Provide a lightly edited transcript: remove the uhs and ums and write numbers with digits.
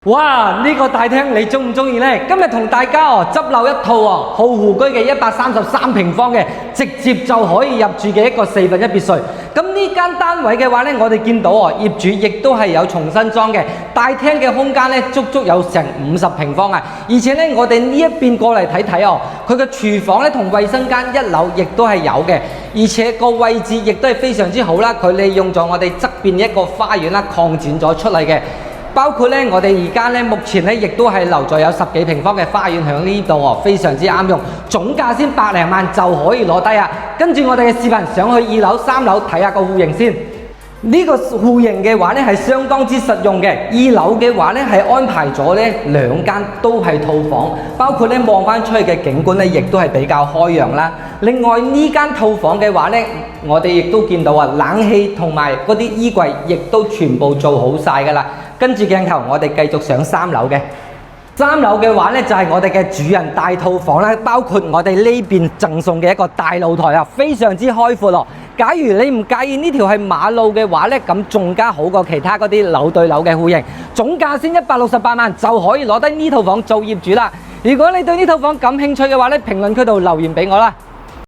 哇！呢個大廳你中唔中意呢？今日同大家執漏一套浩湖居嘅133平方嘅，直接就可以入住嘅一個4/1別墅。咁呢間單位嘅話呢，我哋見到業主亦都係有重新裝嘅，大廳嘅空間呢，足足有成50平方啊！而且呢，我哋呢一邊過嚟睇睇佢嘅廚房呢同衛生間1樓亦都係有嘅，而且個位置亦都係非常之好啦。佢利用咗我哋側邊一個花園啦，擴展咗出嚟嘅。包括咧，我哋而家咧目前咧亦都係留咗有10幾平方嘅花園喺呢度非常之啱用，總價先百零萬就可以攞低啊！跟住我哋嘅視頻上去2樓、3樓睇下個戶型先。呢個戶型嘅話咧係相當之實用嘅，2樓嘅話咧係安排咗咧2間都係套房，包括咧望翻出去嘅景觀咧亦都係比較開揚啦。另外呢間套房嘅話咧，我哋亦都見到冷氣同埋嗰啲衣櫃亦都全部做好晒噶啦。跟住鏡頭，我哋繼續上3樓嘅。3樓嘅話呢，就係我哋嘅主人大套房啦，包括我哋呢邊贈送嘅一個大露台啊，非常之開闊咯。假如你唔介意呢條係馬路嘅話呢，咁仲加好過其他嗰啲樓對樓嘅戶型，總價先168萬就可以攞低呢套房做業主啦。如果你對呢套房感興趣嘅話呢，評論區度留言俾我啦。